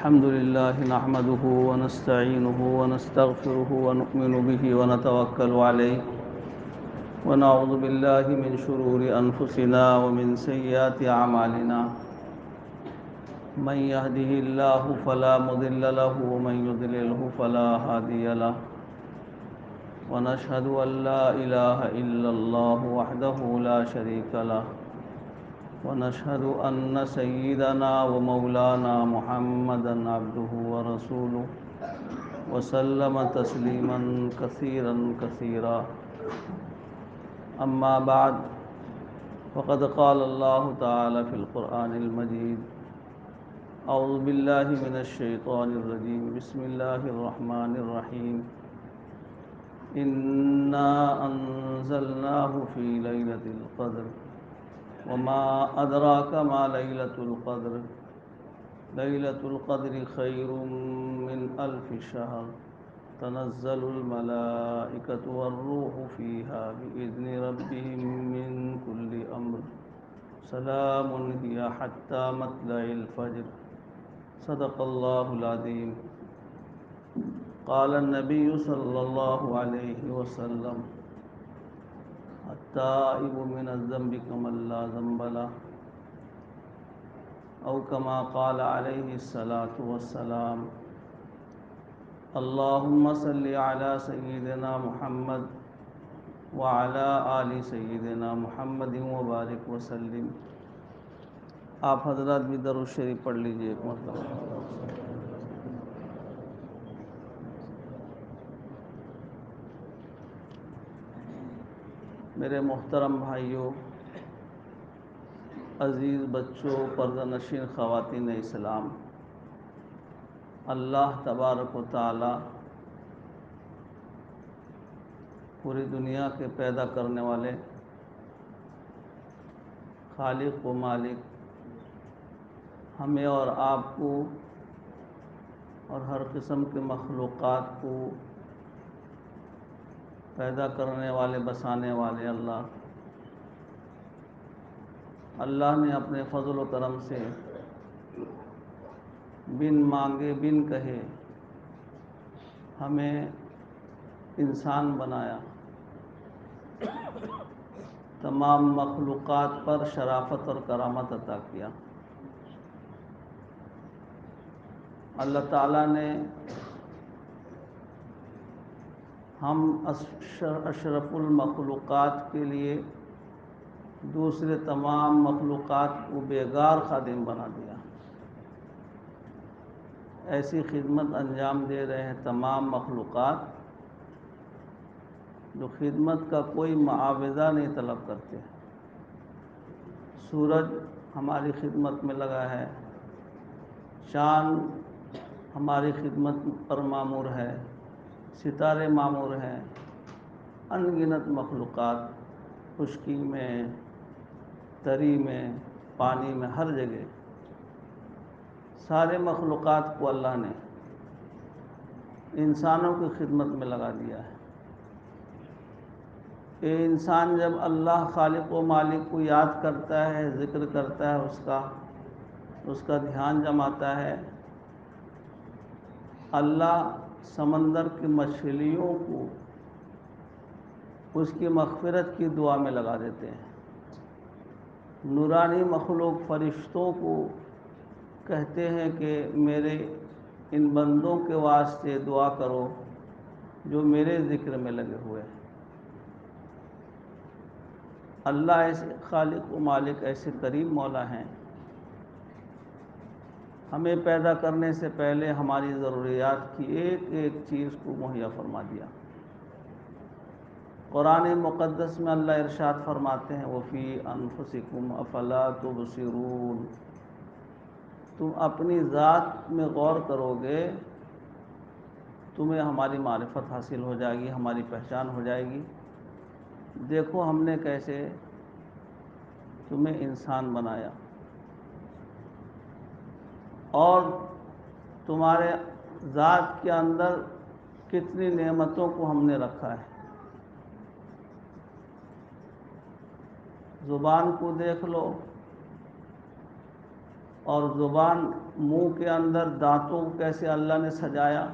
الحمد لله نحمده ونستعينه ونستغفره ونؤمن به ونتوكل عليه ونعوذ بالله من شرور أنفسنا ومن سيئات أعمالنا من يهده الله فلا مضل له ومن يضلله فلا هادي له ونشهد أن لا إله إلا الله وحده لا شريك له ونشهد أن سيدنا ومولانا محمدًا عبده ورسوله وسلم تسليمًا كثيرًا كثيرا أما بعد فقد قال الله تعالى في القرآن المجيد أعوذ بالله من الشيطان الرجيم بسم الله الرحمن الرحيم إنا أنزلناه في ليلة القدر وما أدراك ما ليلة القدر ليلة القدر خير من ألف شهر تنزل الملائكة والروح فيها بإذن ربهم من كل أمر سلام هي حتى مطلع الفجر صدق الله العظيم قال النبي صلى الله عليه وسلم التائب من الذنب كمن لا ذنب له أو كما قال عليه الصلاة والسلام اللهم صل على سيدنا محمد وعلى آل سيدنا محمد وبارک وسلم۔ آپ حضرات بھی درود شریف پڑھ لیجئے ایک مرتبہ۔ میرے محترم بھائیوں، عزیز بچوں، پردہ نشین خواتین اسلام، اللہ تبارک و تعالی پوری دنیا کے پیدا کرنے والے خالق و مالک ہمیں اور آپ کو اور ہر قسم کے مخلوقات کو پیدا کرنے والے بسانے والے اللہ نے اپنے فضل و کرم سے بن مانگے بن کہے ہمیں انسان بنایا، تمام مخلوقات پر شرافت اور کرامت عطا کیا۔ اللہ تعالیٰ نے ہم اشرف المخلوقات کے لیے دوسرے تمام مخلوقات کو بیگار خادم بنا دیا۔ ایسی خدمت انجام دے رہے ہیں تمام مخلوقات جو خدمت کا کوئی معاوضہ نہیں طلب کرتے۔ سورج ہماری خدمت میں لگا ہے، چاند ہماری خدمت پر مامور ہے، ستارے مامور ہیں، ان گنت مخلوقات خشکی میں، تری میں، پانی میں، ہر جگہ سارے مخلوقات کو اللہ نے انسانوں کی خدمت میں لگا دیا ہے۔ یہ انسان جب اللہ خالق و مالک کو یاد کرتا ہے، ذکر کرتا ہے، اس کا دھیان جماتا ہے، اللہ سمندر کی مچھلیوں کو اس کی مغفرت کی دعا میں لگا دیتے ہیں۔ نورانی مخلوق فرشتوں کو کہتے ہیں کہ میرے ان بندوں کے واسطے دعا کرو جو میرے ذکر میں لگے ہوئے ہیں۔ اللہ ایسے خالق و مالک، ایسے کریم مولا ہیں، ہمیں پیدا کرنے سے پہلے ہماری ضروریات کی ایک ایک چیز کو مہیا فرما دیا۔ قرآن مقدس میں اللہ ارشاد فرماتے ہیں وَفِي أَنفُسِكُمْ أَفَلَا تُبْصِرُونَ، تم اپنی ذات میں غور کرو گے تمہیں ہماری معرفت حاصل ہو جائے گی، ہماری پہچان ہو جائے گی۔ دیکھو ہم نے کیسے تمہیں انسان بنایا اور تمہارے ذات کے اندر کتنی نعمتوں کو ہم نے رکھا ہے۔ زبان کو دیکھ لو، اور زبان منہ کے اندر دانتوں کو کیسے اللہ نے سجایا،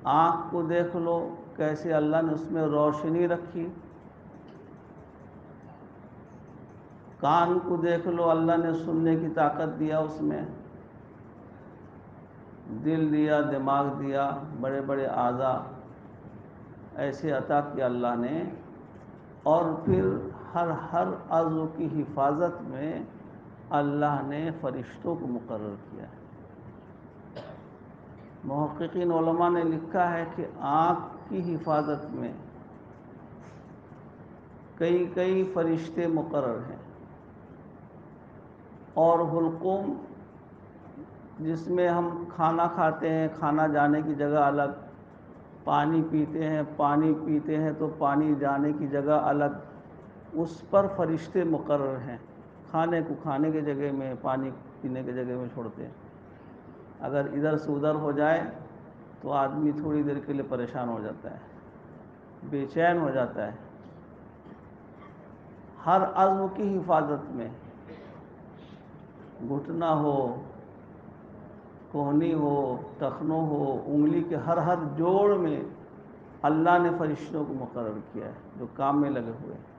آنکھ کو دیکھ لو کیسے اللہ نے اس میں روشنی رکھی، کان کو دیکھ لو اللہ نے سننے کی طاقت دیا اس میں، دل دیا، دماغ دیا، بڑے بڑے اعضاء ایسے عطا کیا اللہ نے، اور پھر ہر عضو کی حفاظت میں اللہ نے فرشتوں کو مقرر کیا ہے۔ محققین علماء نے لکھا ہے کہ آنکھ کی حفاظت میں کئی فرشتے مقرر ہیں، اور حلقوم جس میں ہم کھانا کھاتے ہیں، کھانا جانے کی جگہ الگ، پانی پیتے ہیں تو پانی جانے کی جگہ الگ، اس پر فرشتے مقرر ہیں۔ کھانے کو کھانے کی جگہ میں، پانی پینے کی جگہ میں چھوڑتے ہیں۔ اگر ادھر سے ادھر ہو جائے تو آدمی تھوڑی دیر کے لیے پریشان ہو جاتا ہے، بے چین ہو جاتا ہے۔ ہر عضو کی حفاظت میں، گھٹنا ہو، کوہنی ہو، ٹخنوں ہو، انگلی کے ہر جوڑ میں اللہ نے فرشتوں کو مقرر کیا ہے جو کام میں لگے ہوئے ہیں۔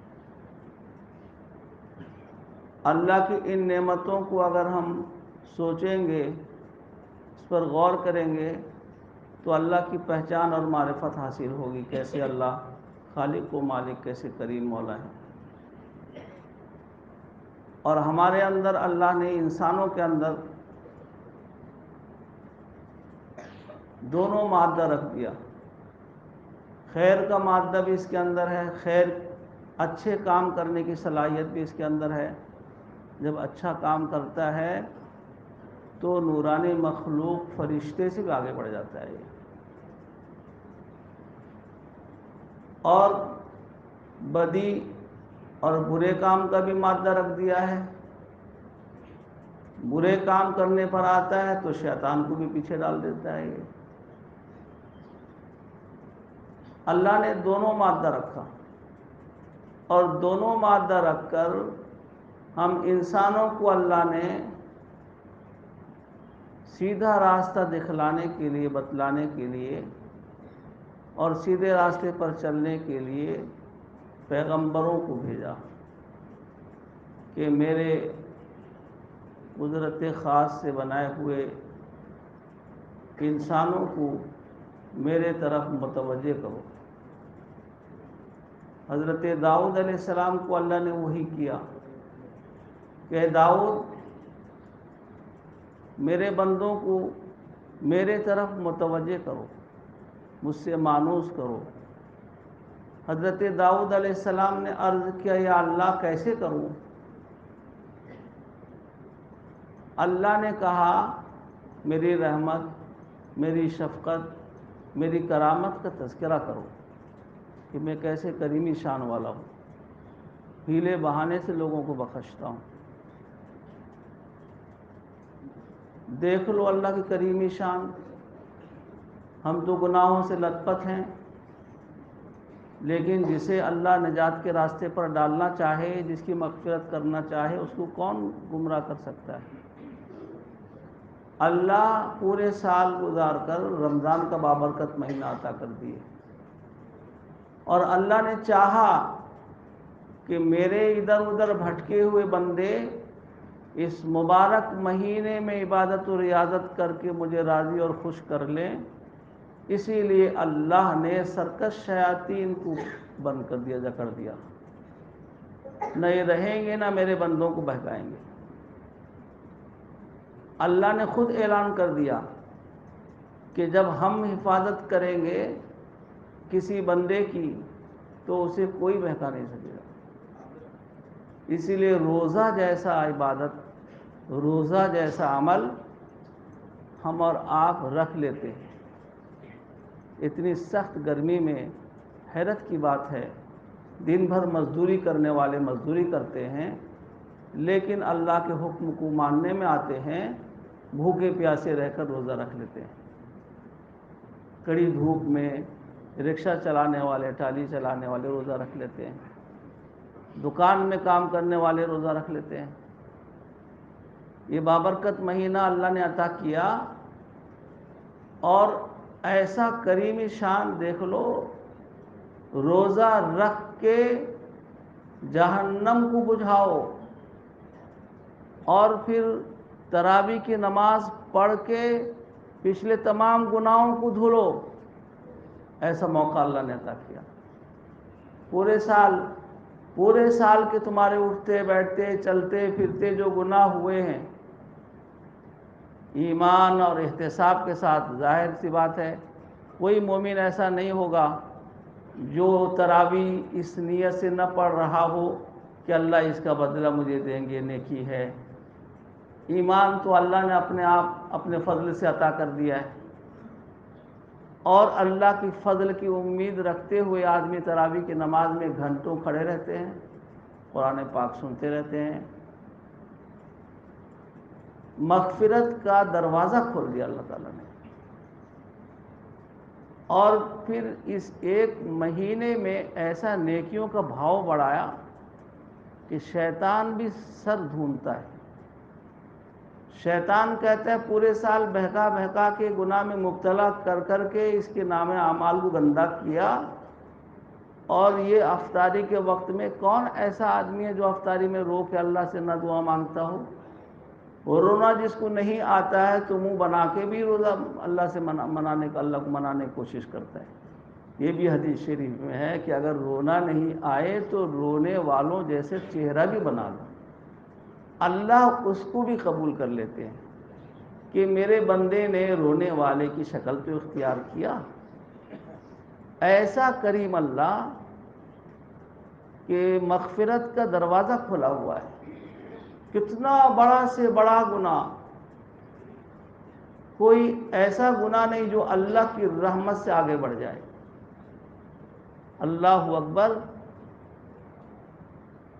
اللہ کی ان نعمتوں کو اگر ہم سوچیں گے، اس پر غور کریں گے، تو اللہ کی پہچان اور معرفت حاصل ہوگی، کیسے اللہ خالق و مالک، کیسے کریم مولا ہے۔ اور ہمارے اندر اللہ نے انسانوں کے اندر دونوں مادہ رکھ دیا، خیر کا مادہ بھی اس کے اندر ہے، خیر اچھے کام کرنے کی صلاحیت بھی اس کے اندر ہے۔ جب اچھا کام کرتا ہے تو نورانی مخلوق فرشتے سے بھی آگے بڑھ جاتا ہے، اور بدی اور برے کام کا بھی مادہ رکھ دیا ہے۔ برے کام کرنے پر آتا ہے تو شیطان کو بھی پیچھے ڈال دیتا ہے۔ اللہ نے دونوں مادہ رکھا، اور دونوں مادہ رکھ کر ہم انسانوں کو اللہ نے سیدھا راستہ دکھلانے کے لیے، بتلانے کے لیے، اور سیدھے راستے پر چلنے کے لیے پیغمبروں کو بھیجا کہ میرے قدرت خاص سے بنائے ہوئے انسانوں کو میرے طرف متوجہ کرو۔ حضرت داؤد علیہ السلام کو اللہ نے وحی کیا کہ داؤد، میرے بندوں کو میرے طرف متوجہ کرو، مجھ سے مانوس کرو۔ حضرت داؤد علیہ السلام نے عرض کیا، یا اللہ کیسے کروں؟ اللہ نے کہا، میری رحمت، میری شفقت، میری کرامت کا تذکرہ کرو کہ میں کیسے کریمی شان والا ہوں، ہیلے بہانے سے لوگوں کو بخشتا ہوں۔ دیکھ لو اللہ کی کریمی شان۔ ہم تو گناہوں سے لت پت ہیں، لیکن جسے اللہ نجات کے راستے پر ڈالنا چاہے، جس کی مغفرت کرنا چاہے، اس کو کون گمراہ کر سکتا ہے؟ اللہ پورے سال گزار کر رمضان کا بابرکت مہینہ عطا کر دیے، اور اللہ نے چاہا کہ میرے ادھر ادھر بھٹکے ہوئے بندے اس مبارک مہینے میں عبادت و ریاضت کر کے مجھے راضی اور خوش کر لیں، اسی لیے اللہ نے سرکش شیاطین کو بند کر دیا، نہ یہ رہیں گے نہ میرے بندوں کو بہکائیں گے۔ اللہ نے خود اعلان کر دیا کہ جب ہم حفاظت کریں گے کسی بندے کی تو اسے کوئی بہکا نہیں سکے گا۔ اسی لیے روزہ جیسا عبادت، روزہ جیسا عمل ہم اور آپ رکھ لیتے ہیں۔ اتنی سخت گرمی میں حیرت کی بات ہے، دن بھر مزدوری کرنے والے مزدوری کرتے ہیں، لیکن اللہ کے حکم کو ماننے میں آتے ہیں، بھوکے پیاسے رہ کر روزہ رکھ لیتے ہیں۔ کڑی دھوپ میں رکشہ چلانے والے، ٹالی چلانے والے روزہ رکھ لیتے ہیں، دکان میں کام کرنے والے روزہ رکھ لیتے ہیں۔ یہ بابرکت مہینہ اللہ نے عطا کیا، اور ایسا کریمی شان دیکھ لو، روزہ رکھ کے جہنم کو بجھاؤ، اور پھر تراویح کی نماز پڑھ کے پچھلے تمام گناہوں کو دھلو۔ ایسا موقع اللہ نے عطا کیا۔ پورے سال کے تمہارے اٹھتے بیٹھتے چلتے پھرتے جو گناہ ہوئے ہیں، ایمان اور احتساب کے ساتھ، ظاہر سی بات ہے کوئی مومن ایسا نہیں ہوگا جو تراویح اس نیت سے نہ پڑھ رہا ہو کہ اللہ اس کا بدلہ مجھے دیں گے، نیکی ہے۔ ایمان تو اللہ نے اپنے آپ اپنے فضل سے عطا کر دیا ہے، اور اللہ کی فضل کی امید رکھتے ہوئے آدمی تراویح کی نماز میں گھنٹوں کھڑے رہتے ہیں، قرآن پاک سنتے رہتے ہیں۔ مغفرت کا دروازہ کھول دیا اللہ تعالیٰ نے، اور پھر اس ایک مہینے میں ایسا نیکیوں کا بھاؤ بڑھایا کہ شیطان بھی سر ڈھونڈتا ہے۔ شیطان کہتا ہے پورے سال بہکا بہکا کے گناہ میں مبتلا کر کر کے اس کے نام اعمال کو گندہ کیا، اور یہ افطاری کے وقت میں کون ایسا آدمی ہے جو افطاری میں رو کے اللہ سے نہ دعا مانگتا ہو؟ وہ رونا جس کو نہیں آتا ہے تو منہ بنا کے بھی روزہ اللہ سے منانے کا، اللہ کو منانے کی کوشش کرتا ہے۔ یہ بھی حدیث شریف میں ہے کہ اگر رونا نہیں آئے تو رونے والوں جیسے چہرہ بھی بنا لو، اللہ اس کو بھی قبول کر لیتے ہیں کہ میرے بندے نے رونے والے کی شکل تو اختیار کیا۔ ایسا کریم اللہ کہ مغفرت کا دروازہ کھلا ہوا ہے۔ کتنا بڑا سے بڑا گناہ، کوئی ایسا گناہ نہیں جو اللہ کی رحمت سے آگے بڑھ جائے۔ اللہ اکبر،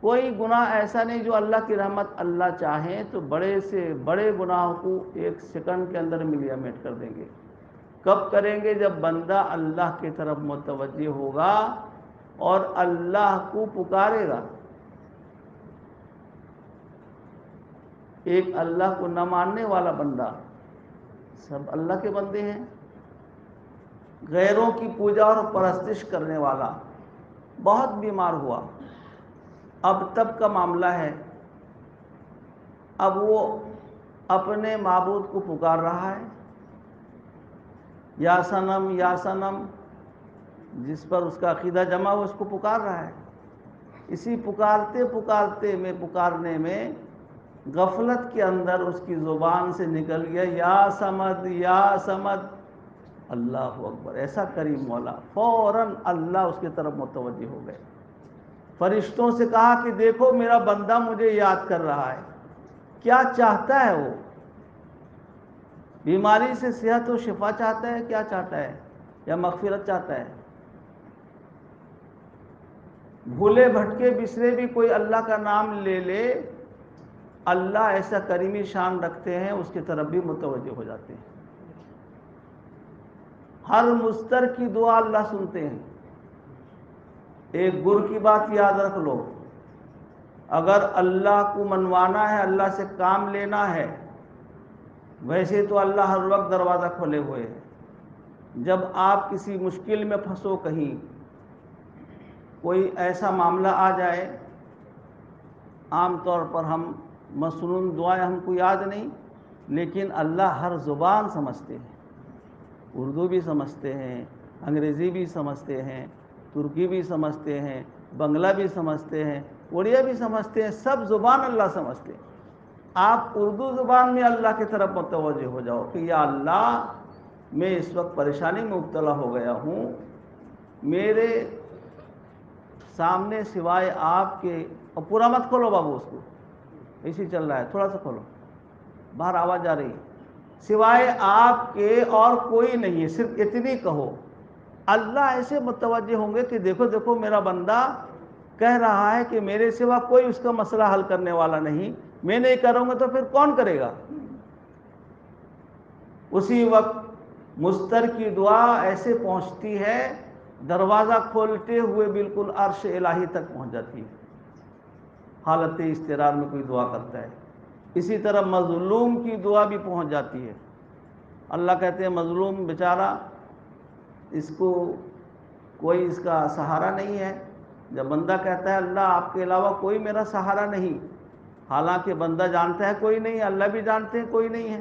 کوئی گناہ ایسا نہیں جو اللہ کی رحمت اللہ چاہیں تو بڑے سے بڑے گناہوں کو ایک سیکنڈ کے اندر ملیامیٹ کر دیں گے۔ کب کریں گے؟ جب بندہ اللہ کی طرف متوجہ ہوگا اور اللہ کو پکارے گا۔ ایک اللہ کو نہ ماننے والا بندہ، سب اللہ کے بندے ہیں، غیروں کی پوجا اور پرستش کرنے والا بہت بیمار ہوا، اب تب کا معاملہ ہے، اب وہ اپنے معبود کو پکار رہا ہے، یا صنم یا صنم، جس پر اس کا عقیدہ جمع ہو اس کو پکار رہا ہے۔ اسی پکارنے میں غفلت کے اندر اس کی زبان سے نکل گیا یا صمد یا صمد۔ اللہ اکبر، ایسا کریم مولا، فوراً اللہ اس کی طرف متوجہ ہو گئے، فرشتوں سے کہا کہ دیکھو میرا بندہ مجھے یاد کر رہا ہے، کیا چاہتا ہے؟ وہ بیماری سے صحت و شفا چاہتا ہے، کیا چاہتا ہے؟ یا مغفرت چاہتا ہے؟ بھولے بھٹکے بسرے بھی کوئی اللہ کا نام لے لے، اللہ ایسا کریمی شان رکھتے ہیں اس کی طرف بھی متوجہ ہو جاتے ہیں۔ ہر مضطر کی دعا اللہ سنتے ہیں۔ ایک گر کی بات یاد رکھ لو، اگر اللہ کو منوانا ہے، اللہ سے کام لینا ہے، ویسے تو اللہ ہر وقت دروازہ کھولے ہوئے ہے۔ جب آپ کسی مشکل میں پھنسو، کہیں کوئی ایسا معاملہ آ جائے، عام طور پر ہم مسنون دعائیں ہم کو یاد نہیں، لیکن اللہ ہر زبان سمجھتے ہیں، اردو بھی سمجھتے ہیں، انگریزی بھی سمجھتے ہیں، ترکی بھی سمجھتے ہیں، بنگلہ بھی سمجھتے ہیں، اڑیا بھی سمجھتے ہیں، سب زبان اللہ سمجھتے ہیں۔ آپ اردو زبان میں اللہ کی طرف متوجہ ہو جاؤ کہ یا اللہ، میں اس وقت پریشانی میں مبتلا ہو گیا ہوں، میرے سامنے سوائے آپ کے، اور پورا مت کھولو بابو، اس کو ایسے چل رہا ہے، تھوڑا سا کھولو، باہر آواز جا رہی ہے، سوائے آپ کے اور کوئی نہیں ہے، صرف اتنی کہو۔ اللہ ایسے متوجہ ہوں گے کہ دیکھو دیکھو میرا بندہ کہہ رہا ہے کہ میرے سوا کوئی اس کا مسئلہ حل کرنے والا نہیں، میں نہیں کروں گا تو پھر کون کرے گا؟ اسی وقت مضطر کی دعا ایسے پہنچتی ہے، دروازہ کھولتے ہوئے بالکل عرش الہی تک پہنچ جاتی ہے۔ حالت اضطرار میں کوئی دعا کرتا ہے، اسی طرح مظلوم کی دعا بھی پہنچ جاتی ہے۔ اللہ کہتے ہیں مظلوم بیچارہ، اس کو کوئی اس کا سہارا نہیں ہے۔ جب بندہ کہتا ہے اللہ آپ کے علاوہ کوئی میرا سہارا نہیں، حالانکہ بندہ جانتا ہے کوئی نہیں، اللہ بھی جانتے ہیں کوئی نہیں ہے،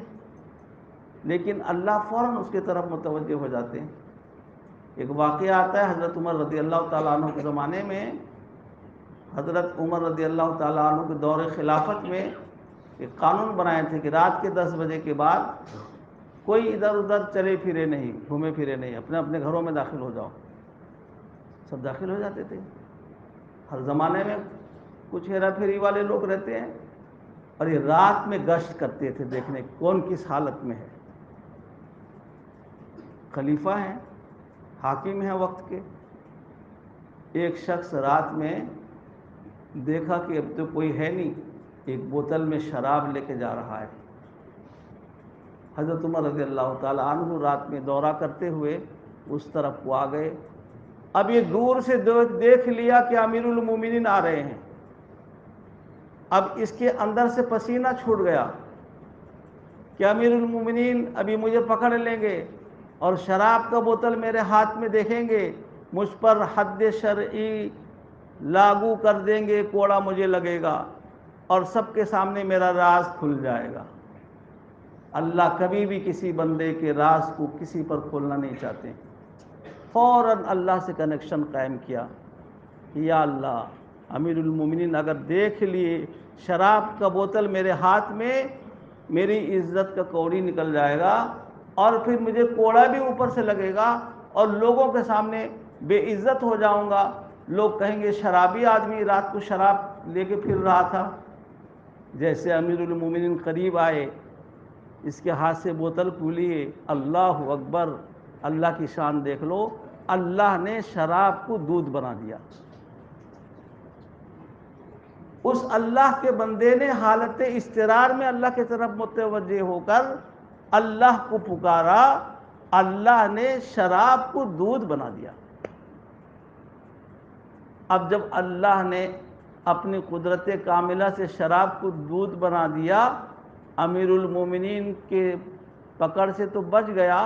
لیکن اللہ فوراً اس کے طرف متوجہ ہو جاتے ہیں۔ ایک واقعہ آتا ہے حضرت عمر رضی اللہ تعالیٰ عنہ کے زمانے میں، حضرت عمر رضی اللہ تعالیٰ عنہ کے دور خلافت میں ایک قانون بنائے تھے کہ رات کے 10 بجے کے بعد کوئی ادھر ادھر چلے پھرے نہیں، گھومے پھرے نہیں، اپنے اپنے گھروں میں داخل ہو جاؤ۔ سب داخل ہو جاتے تھے۔ ہر زمانے میں کچھ ہیرا پھیری والے لوگ رہتے ہیں، اور یہ رات میں گشت کرتے تھے دیکھنے کون کس حالت میں ہے۔ خلیفہ ہیں، حاکم ہیں وقت کے، ایک شخص رات میں دیکھا کہ اب تو کوئی ہے نہیں، ایک بوتل میں شراب لے کے جا رہا ہے۔ حضرت عمر رضی اللہ تعالیٰ عنہ رات میں دورہ کرتے ہوئے اس طرف کو آ گئے۔ اب یہ دور سے دیکھ لیا کہ امیر المومنین آ رہے ہیں، اب اس کے اندر سے پسینہ چھوٹ گیا کہ امیر المومنین ابھی مجھے پکڑ لیں گے اور شراب کا بوتل میرے ہاتھ میں دیکھیں گے، مجھ پر حد شرعی لاگو کر دیں گے، کوڑا مجھے لگے گا اور سب کے سامنے میرا راز کھل جائے گا۔ اللہ کبھی بھی کسی بندے کے راز کو کسی پر کھولنا نہیں چاہتے۔ فوراً اللہ سے کنیکشن قائم کیا، یا اللہ امیر المومنین اگر دیکھ لیے شراب کا بوتل میرے ہاتھ میں، میری عزت کا کوڑی نکل جائے گا اور پھر مجھے کوڑا بھی اوپر سے لگے گا اور لوگوں کے سامنے بے عزت ہو جاؤں گا۔ لوگ کہیں گے شرابی آدمی رات کو شراب لے کے پھر رہا تھا۔ جیسے امیر المومنین قریب آئے، اس کے ہاتھ سے بوتل کھولی، اللہ اکبر، اللہ کی شان دیکھ لو، اللہ نے شراب کو دودھ بنا دیا۔ اس اللہ کے بندے نے حالت اضطرار میں اللہ کی طرف متوجہ ہو کر اللہ کو پکارا، اللہ نے شراب کو دودھ بنا دیا۔ اب جب اللہ نے اپنی قدرت کاملہ سے شراب کو دودھ بنا دیا، امیر المومنین کے پکڑ سے تو بچ گیا،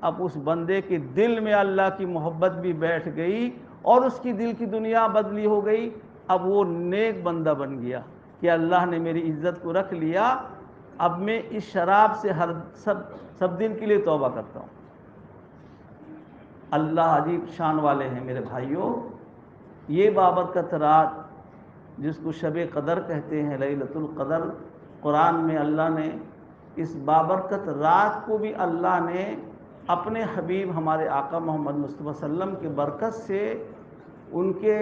اب اس بندے کے دل میں اللہ کی محبت بھی بیٹھ گئی اور اس کی دل کی دنیا بدلی ہو گئی۔ اب وہ نیک بندہ بن گیا کہ اللہ نے میری عزت کو رکھ لیا، اب میں اس شراب سے سب دن کے لیے توبہ کرتا ہوں۔ اللہ عجیب شان والے ہیں میرے بھائیوں۔ یہ بابرکت رات جس کو شب قدر کہتے ہیں، لیلۃ القدر، قرآن میں اللہ نے اس بابرکت رات کو بھی اللہ نے اپنے حبیب ہمارے آقا محمد مصطفیٰ صلی اللہ علیہ وسلم کی برکت سے، ان کے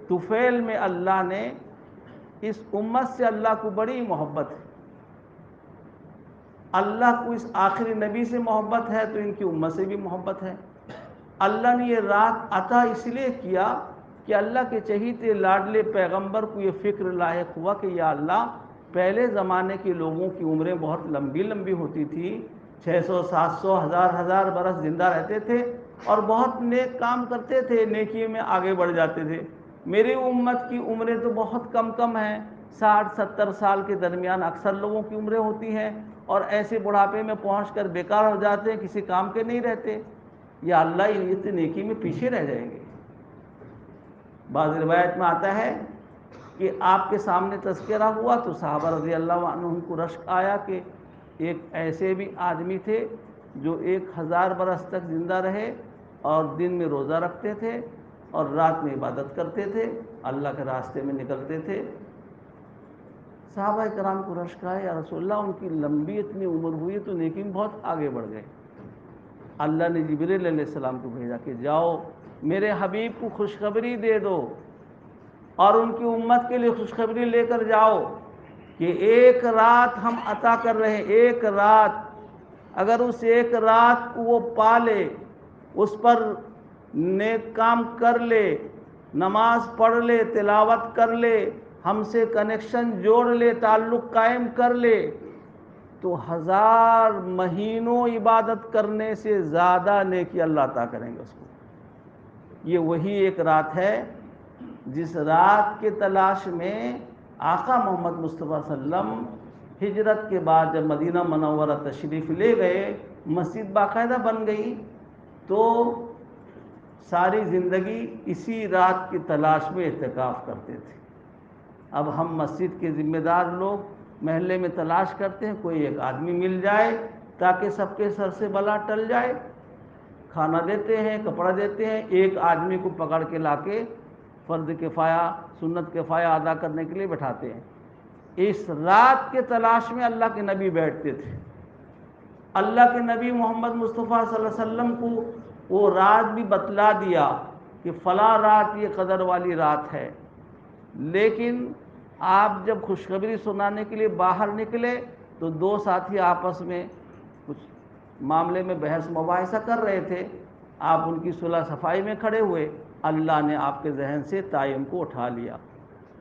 طفیل میں اللہ نے، اس امت سے اللہ کو بڑی محبت ہے، اللہ کو اس آخری نبی سے محبت ہے تو ان کی امت سے بھی محبت ہے۔ اللہ نے یہ رات عطا اس لیے کیا کہ اللہ کے چہیتے لاڈلے پیغمبر کو یہ فکر لاحق ہوا کہ یا اللہ، پہلے زمانے کے لوگوں کی عمریں بہت لمبی لمبی ہوتی تھی، 600 700 1000 برس زندہ رہتے تھے اور بہت نیک کام کرتے تھے، نیکی میں آگے بڑھ جاتے تھے۔ میری امت کی عمریں تو بہت کم ہیں، 60 70 سال کے درمیان اکثر لوگوں کی عمریں ہوتی ہیں اور ایسے بڑھاپے میں پہنچ کر بیکار ہو جاتے ہیں، کسی کام کے نہیں رہتے۔ یا اللہ، یہ تو نیکی میں پیچھے رہ جائیں گے۔ بعض روایت میں آتا ہے کہ آپ کے سامنے تذکرہ ہوا تو صحابہ رضی اللہ عنہم کو رشک آیا کہ ایک ایسے بھی آدمی تھے جو 1000 برس تک زندہ رہے اور دن میں روزہ رکھتے تھے اور رات میں عبادت کرتے تھے، اللہ کے راستے میں نکلتے تھے۔ صحابہ کرام کو رشک آیا، یا رسول اللہ، ان کی لمبی اتنی عمر ہوئی تو نیکی میں بہت آگے بڑھ گئے۔ اللہ نے جبریل علیہ السلام کو بھیجا کہ جاؤ میرے حبیب کو خوشخبری دے دو اور ان کی امت کے لیے خوشخبری لے کر جاؤ کہ ایک رات ہم عطا کر رہے ہیں، ایک رات، اگر اس ایک رات کو وہ پالے، اس پر نیک کام کر لے، نماز پڑھ لے، تلاوت کر لے، ہم سے کنیکشن جوڑ لے، تعلق قائم کر لے، تو 1000 مہینوں عبادت کرنے سے زیادہ نیکی اللہ عطا کریں گے اس کو۔ یہ وہی ایک رات ہے جس رات کے تلاش میں آقا محمد مصطفیٰ صلی اللہ علیہ وسلم ہجرت کے بعد جب مدینہ منورہ تشریف لے گئے، مسجد باقاعدہ بن گئی، تو ساری زندگی اسی رات کی تلاش میں اعتکاف کرتے تھے۔ اب ہم مسجد کے ذمہ دار لوگ محلے میں تلاش کرتے ہیں کوئی ایک آدمی مل جائے تاکہ سب کے سر سے بلا ٹل جائے، کھانا دیتے ہیں، کپڑا دیتے ہیں، ایک آدمی کو پکڑ کے لا کے فرض کفایہ سنت کفایہ ادا کرنے کے لیے بٹھاتے ہیں۔ اس رات کے تلاش میں اللہ کے نبی بیٹھتے تھے۔ اللہ کے نبی محمد مصطفیٰ صلی اللہ علیہ وسلم کو وہ رات بھی بتلا دیا کہ فلاں رات یہ قدر والی رات ہے، لیکن آپ جب خوشخبری سنانے کے لیے باہر نکلے تو دو ساتھی آپس میں کچھ معاملے میں بحث مباحثہ کر رہے تھے، آپ ان کی صلح صفائی میں کھڑے ہوئے، اللہ نے آپ کے ذہن سے تعین کو اٹھا لیا۔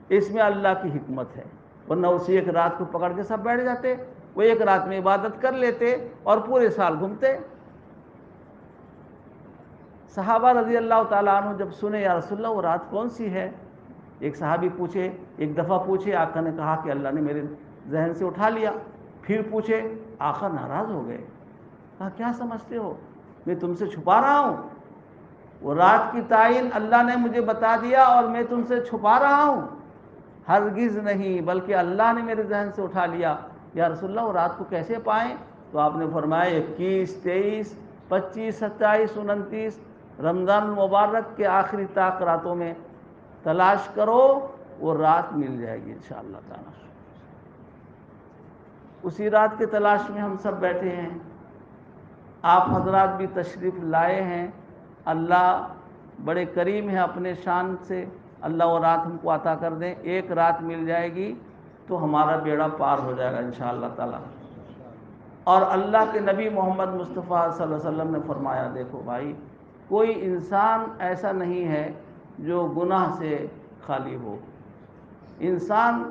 اس میں اللہ کی حکمت ہے، ورنہ اسی ایک رات کو پکڑ کے سب بیٹھ جاتے، وہ ایک رات میں عبادت کر لیتے اور پورے سال گھومتے۔ صحابہ رضی اللہ تعالیٰ عنہ جب سنے یا رسول اللہ وہ رات کون سی ہے، ایک صحابی پوچھے، ایک دفعہ پوچھے، آقا نے کہا کہ اللہ نے میرے ذہن سے اٹھا لیا۔ پھر پوچھے، آقا ناراض ہو گئے، کہا کیا سمجھتے ہو میں تم سے چھپا رہا ہوں؟ وہ رات کی تعین اللہ نے مجھے بتا دیا اور میں تم سے چھپا رہا ہوں؟ ہرگز نہیں، بلکہ اللہ نے میرے ذہن سے اٹھا لیا۔ یا رسول اللہ وہ رات کو کیسے پائیں؟ تو آپ نے فرمایا 21، 23، 25، 27، 29 رمضان المبارک کے آخری طاق راتوں میں تلاش کرو، وہ رات مل جائے گی انشاءاللہ تعالی۔ اسی رات کے تلاش میں ہم سب بیٹھے ہیں، آپ حضرات بھی تشریف لائے ہیں۔ اللہ بڑے کریم ہیں اپنے شان سے، اللہ وہ رات ہم کو عطا کر دیں، ایک رات مل جائے گی تو ہمارا بیڑا پار ہو جائے گا انشاءاللہ تعالی۔ اور اللہ کے نبی محمد مصطفیٰ صلی اللہ علیہ وسلم نے فرمایا، دیکھو بھائی، کوئی انسان ایسا نہیں ہے جو گناہ سے خالی ہو، انسان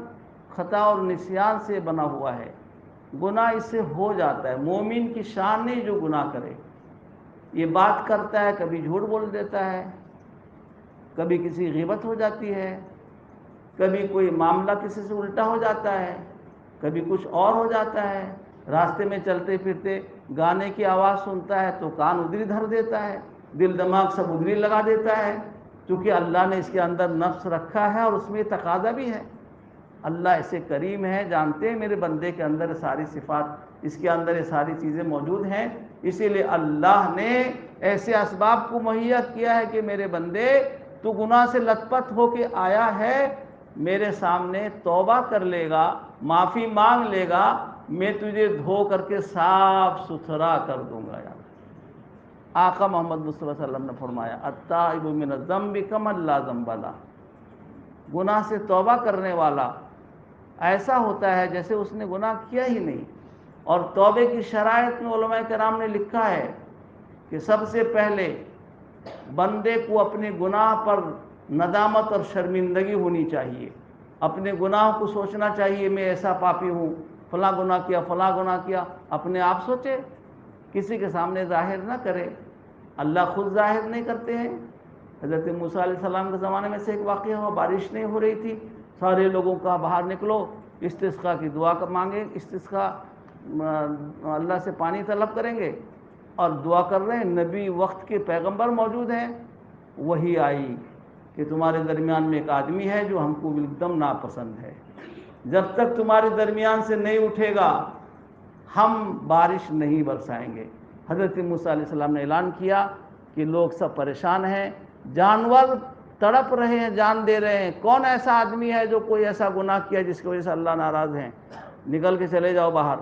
خطا اور نسیان سے بنا ہوا ہے، گناہ اس سے ہو جاتا ہے۔ مومن کی شان نہیں جو گناہ کرے، یہ بات کرتا ہے کبھی جھوٹ بول دیتا ہے، کبھی کسی غیبت ہو جاتی ہے، کبھی کوئی معاملہ کسی سے الٹا ہو جاتا ہے، کبھی کچھ اور ہو جاتا ہے، راستے میں چلتے پھرتے گانے کی آواز سنتا ہے تو کان ادھری دھر دیتا ہے، دل دماغ سب ادھری لگا دیتا ہے، کیونکہ اللہ نے اس کے اندر نفس رکھا ہے اور اس میں تقاضا بھی ہے۔ اللہ ایسے کریم ہے، جانتے ہیں میرے بندے کے اندر یہ ساری صفات، اس کے اندر یہ ساری چیزیں موجود ہیں، اسی لیے اللہ نے ایسے اسباب کو مہیا کیا ہے کہ میرے بندے تو گناہ سے لت پت ہو کے آیا ہے، میرے سامنے توبہ کر لے گا، معافی مانگ لے گا، میں تجھے دھو کر کے صاف ستھرا کر دوں گا۔ یار آقا محمد صلی اللہ علیہ وسلم نے فرمایا، التائب من الذنب کمن لا ذنب لہ، گناہ سے توبہ کرنے والا ایسا ہوتا ہے جیسے اس نے گناہ کیا ہی نہیں۔ اور توبے کی شرائط میں علماء کرام نے لکھا ہے کہ سب سے پہلے بندے کو اپنے گناہ پر ندامت اور شرمندگی ہونی چاہیے، اپنے گناہ کو سوچنا چاہیے، میں ایسا پاپی ہوں، فلاں گناہ کیا، فلاں گناہ کیا، اپنے آپ سوچے، کسی کے سامنے ظاہر نہ کرے۔ اللہ خود ظاہر نہیں کرتے ہیں۔ حضرت موسیٰ علیہ السلام کے زمانے میں سے ایک واقعہ ہوا، بارش نہیں ہو رہی تھی، سارے لوگوں کا باہر نکلو، استسقاء کی دعا مانگیں، استسقاء اللہ سے پانی طلب کریں گے، اور دعا کر رہے ہیں، نبی وقت کے پیغمبر موجود ہیں، وہی آئی کہ تمہارے درمیان میں ایک آدمی ہے جو ہم کو ایک دم ناپسند ہے، جب تک تمہارے درمیان سے نہیں اٹھے گا ہم بارش نہیں برسائیں گے۔ حضرت موسیٰ علیہ السلام نے اعلان کیا کہ لوگ سب پریشان ہیں، جانور تڑپ رہے ہیں، جان دے رہے ہیں، کون ایسا آدمی ہے جو کوئی ایسا گناہ کیا جس کی وجہ سے اللہ ناراض ہیں، نکل کے چلے جاؤ باہر۔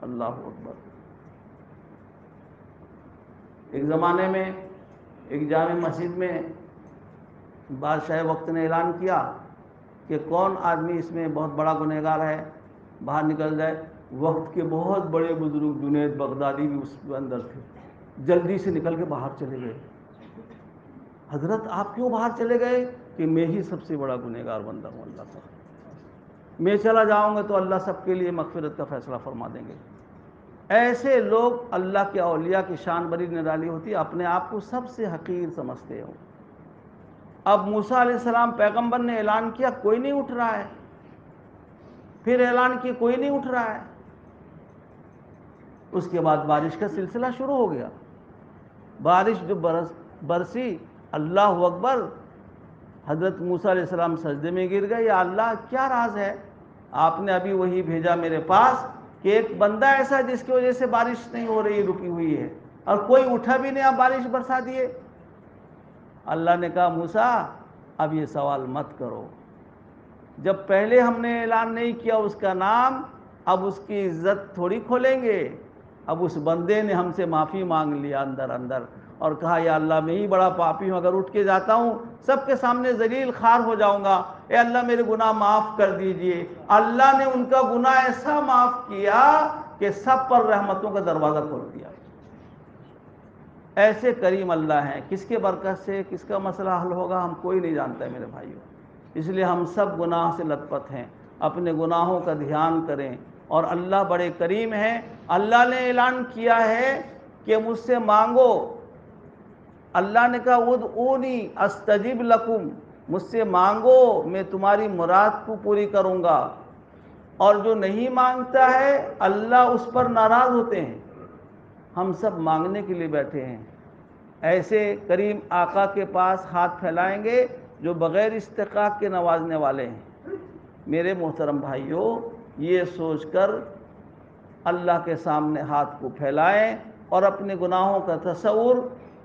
اللہ اکبر۔ ایک زمانے میں ایک جامع مسجد میں بادشاہ وقت نے اعلان کیا کہ کون آدمی اس میں بہت بڑا گنہگار ہے، باہر نکل جائے۔ وقت کے بہت بڑے بزرگ جنید بغدادی بھی اس کے اندر تھے، جلدی سے نکل کے باہر چلے گئے۔ حضرت آپ کیوں باہر چلے گئے؟ کہ میں ہی سب سے بڑا گنہگار بندہ ہوں اللہ کا، میں چلا جاؤں گا تو اللہ سب کے لیے مغفرت کا فیصلہ فرما دیں گے۔ ایسے لوگ اللہ کے اولیاء کی شان بڑی نرالی ہوتی ہے، اپنے آپ کو سب سے حقیر سمجھتے ہو۔ اب موسیٰ علیہ السلام پیغمبر نے اعلان کیا، کوئی نہیں اٹھ رہا ہے، پھر اعلان کی کوئی نہیں اٹھ رہا ہے۔ اس کے بعد بارش کا سلسلہ شروع ہو گیا، بارش جو برسی، اللہ اکبر، حضرت موسیٰ علیہ السلام سجدے میں گر گئے، یا اللہ کیا راز ہے، آپ نے ابھی وہی بھیجا میرے پاس کہ ایک بندہ ایسا جس کی وجہ سے بارش نہیں ہو رہی، رکی ہوئی ہے، اور کوئی اٹھا بھی نہیں، آپ بارش برسا دیے۔ اللہ نے کہا موسیٰ اب یہ سوال مت کرو، جب پہلے ہم نے اعلان نہیں کیا اس کا نام، اب اس کی عزت تھوڑی کھولیں گے۔ اب اس بندے نے ہم سے معافی مانگ لیا اندر اندر، اور کہا یا اللہ میں ہی بڑا پاپی ہوں، اگر اٹھ کے جاتا ہوں سب کے سامنے ذلیل خوار ہو جاؤں گا، اے اللہ میرے گناہ معاف کر دیجئے۔ اللہ نے ان کا گناہ ایسا معاف کیا کہ سب پر رحمتوں کا دروازہ کھول دیا۔ ایسے کریم اللہ ہیں، کس کے برکت سے کس کا مسئلہ حل ہوگا ہم کوئی نہیں جانتا ہے میرے بھائیوں۔ اس لیے ہم سب گناہ سے لت پت ہیں، اپنے گناہوں کا دھیان کریں، اور اللہ بڑے کریم ہیں۔ اللہ نے اعلان کیا ہے کہ مجھ سے مانگو، اللہ نے کہا ادعونی استجب لکم، مجھ سے مانگو میں تمہاری مراد کو پوری کروں گا، اور جو نہیں مانگتا ہے اللہ اس پر ناراض ہوتے ہیں۔ ہم سب مانگنے کے لیے بیٹھے ہیں، ایسے کریم آقا کے پاس ہاتھ پھیلائیں گے جو بغیر استحقاق کے نوازنے والے ہیں۔ میرے محترم بھائیوں، یہ سوچ کر اللہ کے سامنے ہاتھ کو پھیلائیں اور اپنے گناہوں کا تصور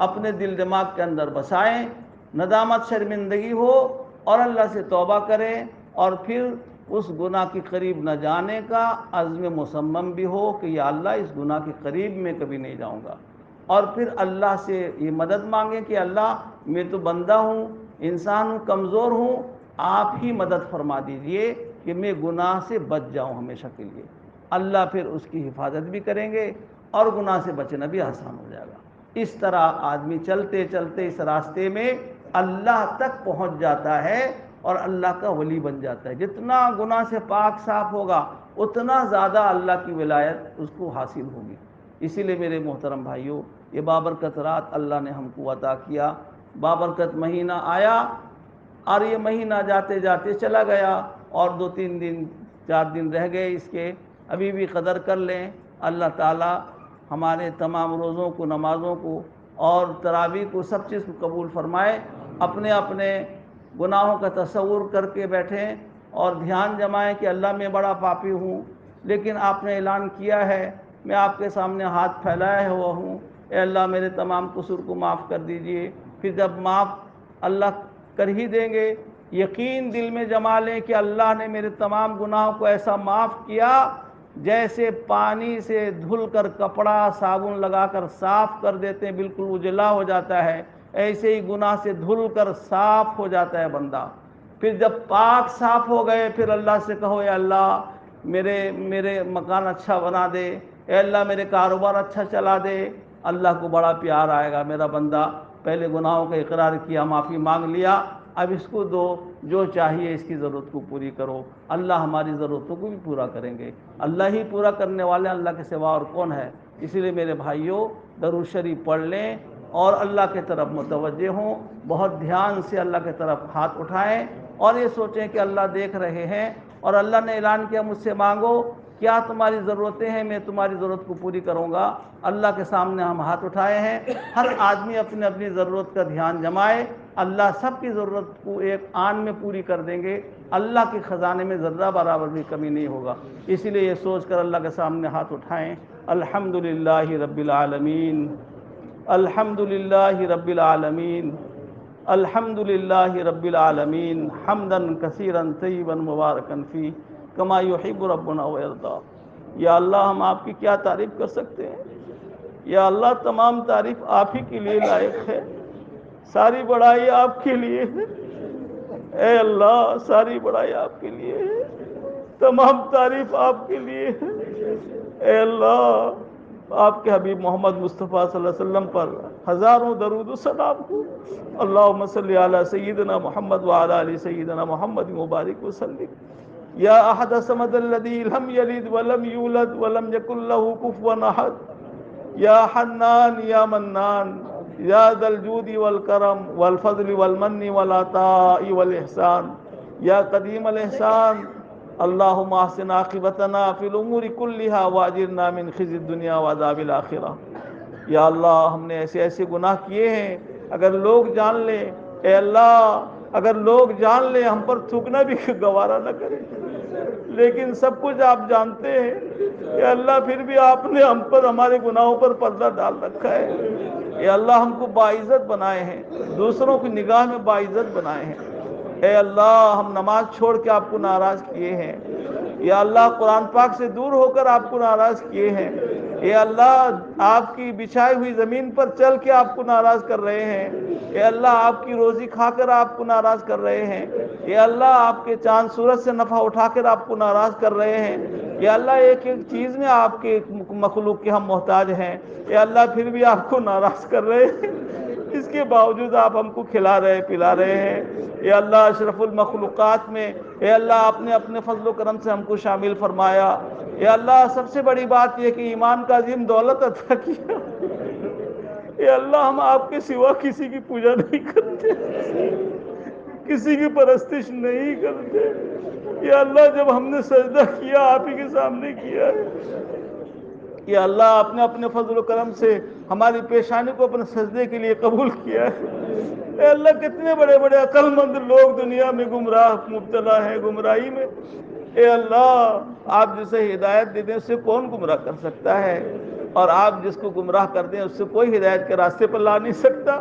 اپنے دل دماغ کے اندر بسائیں، ندامت شرمندگی ہو اور اللہ سے توبہ کریں، اور پھر اس گناہ کے قریب نہ جانے کا عزم مصمم بھی ہو کہ یا اللہ اس گناہ کے قریب میں کبھی نہیں جاؤں گا، اور پھر اللہ سے یہ مدد مانگیں کہ اللہ میں تو بندہ ہوں، انسان ہوں، کمزور ہوں، آپ ہی مدد فرما دیجئے کہ میں گناہ سے بچ جاؤں ہمیشہ کے لیے۔ اللہ پھر اس کی حفاظت بھی کریں گے اور گناہ سے بچنا بھی آسان ہو جائے گا۔ اس طرح آدمی چلتے چلتے اس راستے میں اللہ تک پہنچ جاتا ہے اور اللہ کا ولی بن جاتا ہے۔ جتنا گناہ سے پاک صاف ہوگا اتنا زیادہ اللہ کی ولایت اس کو حاصل ہوگی۔ اسی لیے میرے محترم بھائیوں، یہ بابرکت رات اللہ نے ہم کو عطا کیا، بابرکت مہینہ آیا، اور یہ مہینہ جاتے جاتے چلا گیا، اور 2-3 دن 4 دن رہ گئے اس کے، ابھی بھی قدر کر لیں۔ اللہ تعالی ہمارے تمام روزوں کو، نمازوں کو اور تراویح کو، سب چیز کو قبول فرمائے۔ اپنے اپنے گناہوں کا تصور کر کے بیٹھیں اور دھیان جمائیں کہ اللہ میں بڑا پاپی ہوں، لیکن آپ نے اعلان کیا ہے، میں آپ کے سامنے ہاتھ پھیلایا ہوا ہوں، اے اللہ میرے تمام قصور کو معاف کر دیجئے۔ پھر جب معاف اللہ کر ہی دیں گے، یقین دل میں جما لیں کہ اللہ نے میرے تمام گناہوں کو ایسا معاف کیا جیسے پانی سے دھل کر کپڑا صابن لگا کر صاف کر دیتے ہیں، بالکل اجلا ہو جاتا ہے، ایسے ہی گناہ سے دھل کر صاف ہو جاتا ہے بندہ۔ پھر جب پاک صاف ہو گئے، پھر اللہ سے کہو اے اللہ میرے مکان اچھا بنا دے، اے اللہ میرے کاروبار اچھا چلا دے۔ اللہ کو بڑا پیار آئے گا، میرا بندہ پہلے گناہوں کا اقرار کیا، معافی مانگ لیا، اب اس کو دو، جو چاہیے اس کی ضرورت کو پوری کرو۔ اللہ ہماری ضرورتوں کو بھی پورا کریں گے، اللہ ہی پورا کرنے والے، اللہ کے سوا اور کون ہے۔ اسی لیے میرے بھائیوں، درود شریف پڑھ لیں اور اللہ کے طرف متوجہ ہوں، بہت دھیان سے اللہ کے طرف ہاتھ اٹھائیں، اور یہ سوچیں کہ اللہ دیکھ رہے ہیں، اور اللہ نے اعلان کیا مجھ سے مانگو، کیا تمہاری ضرورتیں ہیں، میں تمہاری ضرورت کو پوری کروں گا۔ اللہ کے سامنے ہم ہاتھ اٹھائے ہیں، ہر آدمی اپنی اپنی ضرورت کا دھیان جمائے، اللہ سب کی ضرورت کو ایک آن میں پوری کر دیں گے، اللہ کے خزانے میں ذرہ برابر بھی کمی نہیں ہوگا۔ اسی لیے یہ سوچ کر اللہ کے سامنے ہاتھ اٹھائیں۔ الحمدللہ رب العالمین، الحمدللہ رب العالمین، الحمدللہ رب العالمین، حمداً کثیراً طیباً مبارکاً فیہ کما یحب ربنا ویرضا۔ یا اللہ ہم آپ کی کیا تعریف کر سکتے ہیں، یا اللہ تمام تعریف آپ ہی کے لیے لائق ہے، ساری بڑائی آپ کے لیے ہے، اے اللہ ساری بڑائی آپ کے لیے ہے، تمام تعریف آپ کے لیے ہے، اے اللہ آپ کے حبیب محمد مصطفیٰ صلی اللہ علیہ وسلم پر ہزاروں درود و سلام ہو۔ اللہم صلی علی سیدنا محمد وعلی آل سیدنا محمد مبارک وسلم۔ یا احد الصمد الذی لم یلد ولم یولد ولم یکن لہ کفوا احد، یا حنان یا منان، یا ذا الجود والکرم والفضل والمن والعطاء والاحسان، یا قدیم الاحسان اللہم احسن عاقبتنا فی الامور کلہا واجرنا من خزی الدنیا وعذاب الآخرہ۔ یا اللہ ہم نے ایسے ایسے گناہ کیے ہیں، اگر لوگ جان لیں، اے اللہ اگر لوگ جان لیں ہم پر تھوکنا بھی گوارا نہ کریں، لیکن سب کچھ آپ جانتے ہیں۔ اے اللہ پھر بھی آپ نے ہم پر ہمارے گناہوں پر پردہ ڈال رکھا ہے۔ اے اللہ ہم کو باعزت بنائے ہیں، دوسروں کی نگاہ میں باعزت بنائے ہیں۔ اے اللہ ہم نماز چھوڑ کے آپ کو ناراض کیے ہیں، یا اللہ قرآن پاک سے دور ہو کر آپ کو ناراض کیے ہیں، اے اللہ آپ کی بچھائی ہوئی زمین پر چل کے آپ کو ناراض کر رہے ہیں، اے اللہ آپ کی روزی کھا کر آپ کو ناراض کر رہے ہیں، اے اللہ آپ کے چاند سورج سے نفع اٹھا کر آپ کو ناراض کر رہے ہیں، اے اللہ ایک ایک چیز میں آپ کے مخلوق کے ہم محتاج ہیں، اے اللہ پھر بھی آپ کو ناراض کر رہے ہیں، اس کے باوجود آپ ہم کو کھلا رہے پلا رہے ہیں۔ اے اللہ اشرف المخلوقات میں اے اللہ آپ نے اپنے فضل و کرم سے ہم کو شامل فرمایا۔ اے اللہ سب سے بڑی بات یہ کہ ایمان کا عظیم دولت عطا کیا۔ اے اللہ ہم آپ کے سوا کسی کی پوجا نہیں کرتے، کسی کی پرستش نہیں کرتے۔ یا اللہ جب ہم نے سجدہ کیا آپ ہی کے سامنے کیا ہے۔ یا اللہ آپ نے اپنے فضل و کرم سے ہماری پیشانی کو اپنے سجدے کے لیے قبول کیا ہے۔ اے اللہ کتنے بڑے بڑے عقل مند لوگ دنیا میں گمراہ مبتلا ہیں گمراہی میں، اے اللہ آپ جسے ہدایت دے دیں اس سے کون گمراہ کر سکتا ہے، اور آپ جس کو گمراہ کر دیں اس سے کوئی ہدایت کے راستے پر لا نہیں سکتا۔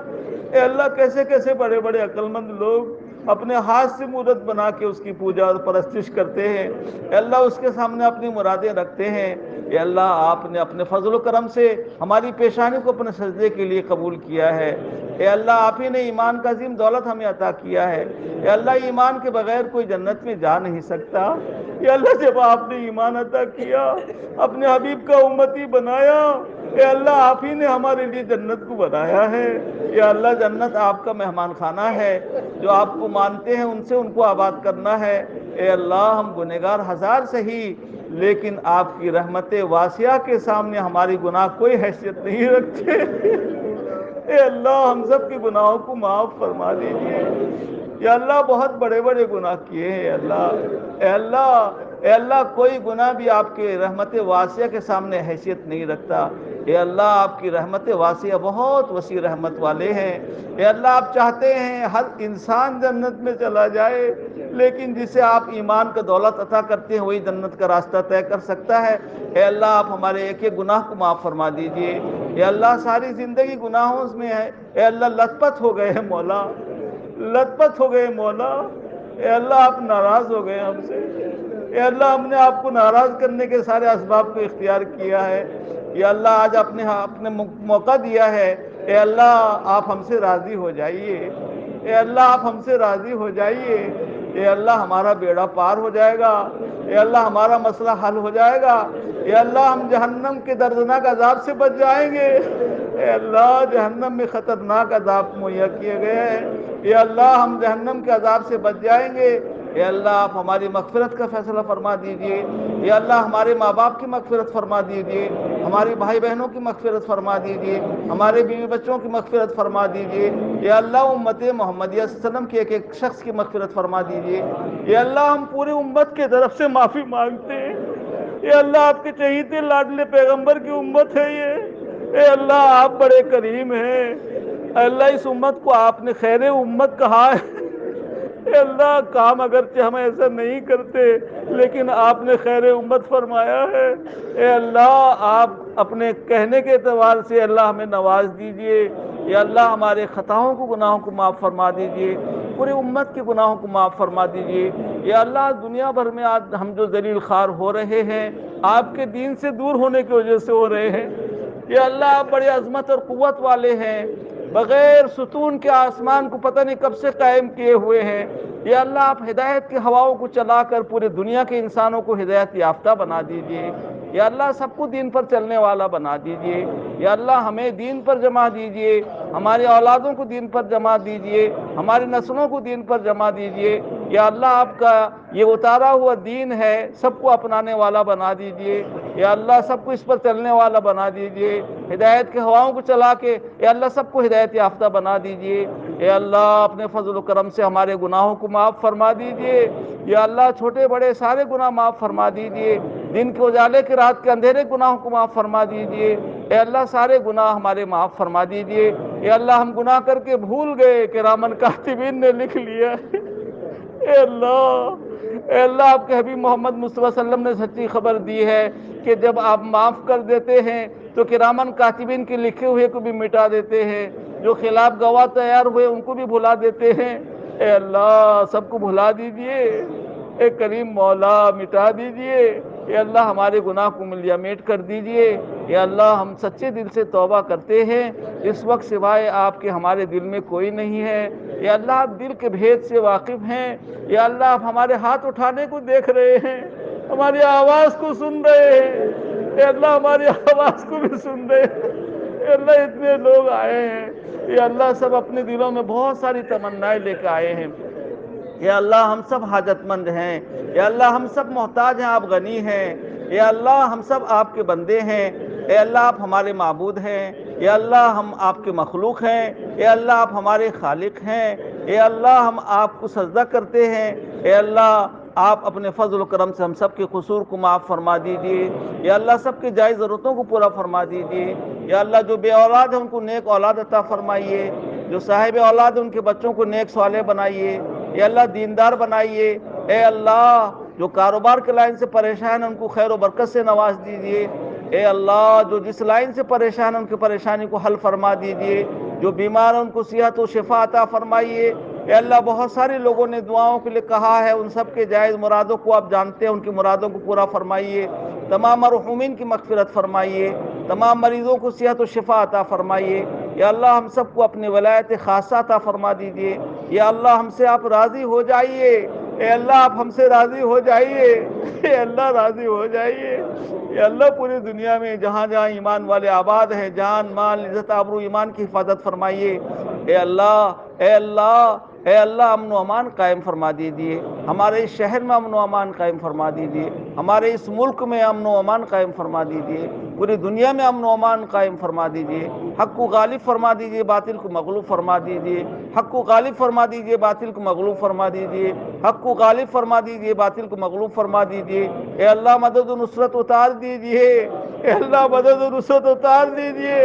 اے اللہ کیسے کیسے بڑے بڑے عقل مند لوگ اپنے ہاتھ سے مورت بنا کے اس کی پوجا اور پرستش کرتے ہیں، اے اللہ اس کے سامنے اپنی مرادیں رکھتے ہیں۔ اے اللہ آپ نے اپنے فضل و کرم سے ہماری پیشانی کو اپنے سجدے کے لیے قبول کیا ہے۔ اے اللہ آپ ہی نے ایمان کا عظیم دولت ہمیں عطا کیا ہے۔ اے اللہ ایمان کے بغیر کوئی جنت میں جا نہیں سکتا۔ اے اللہ جب آپ نے ایمان عطا کیا، اپنے حبیب کا امتی بنایا، اے اللہ آپ ہی نے ہمارے لیے جنت کو بنایا ہے۔ اے اللہ جنت آپ کا مہمان خانہ ہے، جو آپ کو مانتے ہیں ان سے ان کو آباد کرنا ہے۔ اے اللہ ہم گنہگار ہزار سہی، لیکن آپ کی رحمت واسعہ کے سامنے ہماری گناہ کوئی حیثیت نہیں رکھتے۔ اے اللہ ہم سب کے گناہوں کو معاف فرما دیجیے۔ یا اللہ بہت بڑے بڑے گناہ کیے ہیں اے اللہ کوئی گناہ بھی آپ کے رحمت واسعہ کے سامنے حیثیت نہیں رکھتا۔ اے اللہ آپ کی رحمت واسعہ بہت وسیع رحمت والے ہیں۔ اے اللہ آپ چاہتے ہیں ہر انسان جنت میں چلا جائے، لیکن جسے آپ ایمان کا دولت عطا کرتے ہیں وہی جنت کا راستہ طے کر سکتا ہے۔ اے اللہ آپ ہمارے ایک ایک گناہ کو معاف فرما دیجئے۔ اے اللہ ساری زندگی گناہوں میں ہے، اے اللہ لت پت ہو گئے ہیں مولا، لت پت ہو گئے مولا۔ اے اللہ آپ ناراض ہو گئے ہم سے۔ اے اللہ ہم نے آپ کو ناراض کرنے کے سارے اسباب کو اختیار کیا ہے۔ یا اللہ آج آپ نے موقع دیا ہے، اے اللہ آپ ہم سے راضی ہو جائیے۔ اے اللہ آپ ہم سے راضی ہو جائیے۔ اے اللہ ہمارا بیڑا پار ہو جائے گا، اے اللہ ہمارا مسئلہ حل ہو جائے گا، اے اللہ ہم جہنم کے دردناک عذاب سے بچ جائیں گے۔ اے اللہ جہنم میں خطرناک عذاب مہیا کیے گئے ہیں، اے اللہ ہم جہنم کے عذاب سے بچ جائیں گے۔ اے اللہ آپ ہماری مغفرت کا فیصلہ فرما دیجئے۔ اے اللہ ہمارے ماں باپ کی مغفرت فرما دیجئے، ہماری بھائی بہنوں کی مغفرت فرما دیجئے، ہمارے بیوی بچوں کی مغفرت فرما دیجئے۔ اے اللہ امت محمدیہ صلی اللہ علیہ وسلم کے ایک ایک شخص کی مغفرت فرما دیجئے۔ اے اللہ ہم پوری امت کے طرف سے معافی مانگتے ہیں۔ اے اللہ آپ کے چہیتے لاڈلے پیغمبر کی امت ہے یہ، اے اللہ آپ بڑے کریم ہیں۔ اے اللہ اس امت کو آپ نے خیر امت کہا ہے، اے اللہ کام اگرچہ ہم ایسا نہیں کرتے لیکن آپ نے خیر امت فرمایا ہے۔ اے اللہ آپ اپنے کہنے کے اعتبار سے اللہ ہمیں نواز دیجئے۔ یا اللہ ہمارے خطاؤں کو گناہوں کو معاف فرما دیجئے، پوری امت کے گناہوں کو معاف فرما دیجئے۔ یا اللہ دنیا بھر میں آج ہم جو ذلیل خوار ہو رہے ہیں آپ کے دین سے دور ہونے کی وجہ سے ہو رہے ہیں۔ یا اللہ آپ بڑی عظمت اور قوت والے ہیں، بغیر ستون کے آسمان کو پتہ نہیں کب سے قائم کیے ہوئے ہیں۔ یا اللہ آپ ہدایت کی ہواؤں کو چلا کر پورے دنیا کے انسانوں کو ہدایت یافتہ بنا دیجئے۔ یا اللہ سب کو دین پر چلنے والا بنا دیجئے۔ یا اللہ ہمیں دین پر جمع دیجئے، ہماری اولادوں کو دین پر جمع دیجئے، ہماری نسلوں کو دین پر جمع دیجئے۔ یا اللہ آپ کا یہ اتارا ہوا دین ہے سب کو اپنانے والا بنا دیجئے، یا اللہ سب کو اس پر چلنے والا بنا دیجئے، ہدایت کے ہواؤں کو چلا کے یا اللہ سب کو ہدایت یافتہ بنا دیجئے، یا اللہ اپنے فضل و کرم سے ہمارے گناہوں کو معاف فرما دیجئے، یا اللہ چھوٹے بڑے سارے گناہ معاف فرما دیجئے، دن کے اجالے کے رات کے اندھیرے گناہوں کو معاف فرما دیجئے، اے اللہ سارے گناہ ہمارے معاف فرما دیجئے، اے اللہ ہم گناہ کر کے بھول گئے کرامن کاتبین نے لکھ لیا، اے اللہ آپ کے حبیب محمد مصطفیٰ صلی اللہ علیہ وسلم نے سچی خبر دی ہے کہ جب آپ معاف کر دیتے ہیں تو کرامن کاتبین کے لکھے ہوئے کو بھی مٹا دیتے ہیں، جو خلاف گواہ تیار ہوئے ان کو بھی بھلا دیتے ہیں، اے اللہ سب کو بھلا دیجئے، اے کریم مولا مٹا دیجئے، اے اللہ ہمارے گناہ کو ملیامٹ کر دیجئے، اے اللہ ہم سچے دل سے توبہ کرتے ہیں، اس وقت سوائے آپ کے ہمارے دل میں کوئی نہیں ہے، یا اللہ آپ دل کے بھید سے واقف ہیں، یا اللہ آپ ہمارے ہاتھ اٹھانے کو دیکھ رہے ہیں، ہماری آواز کو سن رہے ہیں، اے اللہ ہماری آواز کو بھی سن رہے ہیں، اے اللہ اتنے لوگ آئے ہیں، اے اللہ سب اپنے دلوں میں بہت ساری تمنائیں لے کے آئے ہیں، یا اللہ ہم سب حاجت مند ہیں، یا اللہ ہم سب محتاج ہیں، آپ غنی ہیں، یا اللہ ہم سب آپ کے بندے ہیں، اے اللہ آپ ہمارے معبود ہیں، یا اللہ ہم آپ کے مخلوق ہیں، اے اللہ آپ ہمارے خالق ہیں، اے اللہ ہم آپ کو سجدہ کرتے ہیں، اے اللہ آپ اپنے فضل و کرم سے ہم سب کے قصور کو معاف فرما دیجئے، یا اللہ سب کے جائز ضرورتوں کو پورا فرما دیجئے، یا اللہ جو بے اولاد ہیں ان کو نیک اولاد عطا فرمائیے، جو صاحب اولاد ہیں ان کے بچوں کو نیک صالح بنائیے، اے اللہ دیندار بنائیے، اے اللہ جو کاروبار کے لائن سے پریشان ہیں ان کو خیر و برکت سے نواز دیجئے، اے اللہ جو جس لائن سے پریشان ہیں ان کی پریشانی کو حل فرما دیجئے، جو بیمار ہیں ان کو صحت و شفا عطا فرمائیے، اے اللہ بہت سارے لوگوں نے دعاؤں کے لیے کہا ہے، ان سب کے جائز مرادوں کو آپ جانتے ہیں، ان کی مرادوں کو پورا فرمائیے، تمام مرحومین کی مغفرت فرمائیے، تمام مریضوں کو صحت و شفا عطا فرمائیے، یا اللہ ہم سب کو اپنی ولایت خاصہ عطا فرما دیجئے، یا اللہ ہم سے آپ راضی ہو جائیے، اے اللہ آپ ہم سے راضی ہو جائیے، اے اللہ راضی ہو جائیے، اے اللہ پوری دنیا میں جہاں جہاں ایمان والے آباد ہیں جان مال عزت آبرو ایمان کی حفاظت فرمائیے، اے اللہ اے اللہ اے اللہ امن و امان قائم فرما دیجئے، ہمارے اس شہر میں امن و امان قائم فرما دیجئے، ہمارے اس ملک میں امن و امان قائم فرما دیجئے، پوری دنیا میں امن و امان قائم فرما دیجئے، حق کو غالب فرما دیجئے باطل کو مغلوب فرما دیجئے، حق کو غالب فرما دیجئے باطل کو مغلوب فرما دیجئے، حق کو غالب فرما دیجئے باطل کو مغلوب فرما دیجئے، اے اللہ مدد و نصرت اتار دیجئے، اے اللہ مدد و نصرت اتار دیجئے،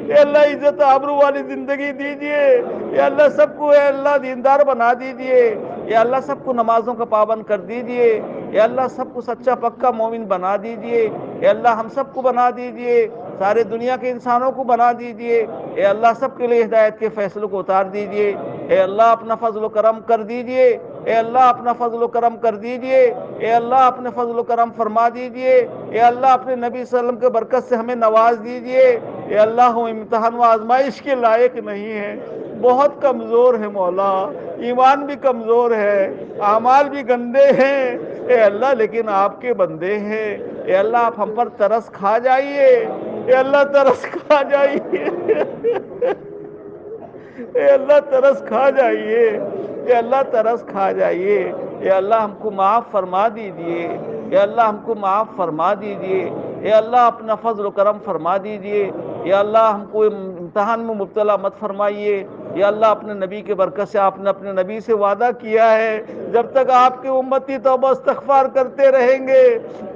اے اللہ عزت آبرو والی زندگی دیجئے، اے اللہ سب کو اے اللہ دیندار بنا دیجئے، اے اللہ سب کو نمازوں کا پابند کر دیجئے، اے اللہ سب کو سچا پکا مومن بنا دیجئے، اے اللہ ہم سب کو بنا دیجئے، سارے دنیا کے انسانوں کو بنا دیجئے، اے اللہ سب کے لیے ہدایت کے فیصلوں کو اتار دیجئے، اے اللہ اپنا فضل و کرم کر دیجئے، اے اللہ اپنا فضل و کرم کر دیجئے، اے اللہ اپنے فضل و کرم فرما دیجئے، اے اللہ اپنے نبی صلی اللہ علیہ وسلم کے برکت سے ہمیں نواز دیجئے، اے اللہ ہم امتحان و آزمائش کے لائق نہیں ہیں، بہت کمزور ہے مولا، ایمان بھی کمزور ہے، اعمال بھی گندے ہیں، اے اللہ لیکن آپ کے بندے ہیں، اے اللہ آپ ہم پر ترس کھا جائیے، اے اللہ ترس کھا جائیے، اے اللہ ترس کھا جائیے، اے اللہ ترس کھا جائیے، اے اللہ ہم کو معاف فرما دیجئے، اے اللہ ہم کو معاف فرما دیجئے، اے اللہ اپنا فضل و کرم فرما دیجئے، یا اللہ ہم کو امتحان میں مبتلا مت فرمائیے، یا اللہ اپنے نبی کے برکت سے آپ نے اپنے نبی سے وعدہ کیا ہے جب تک آپ کے امتی توبہ استغفار کرتے رہیں گے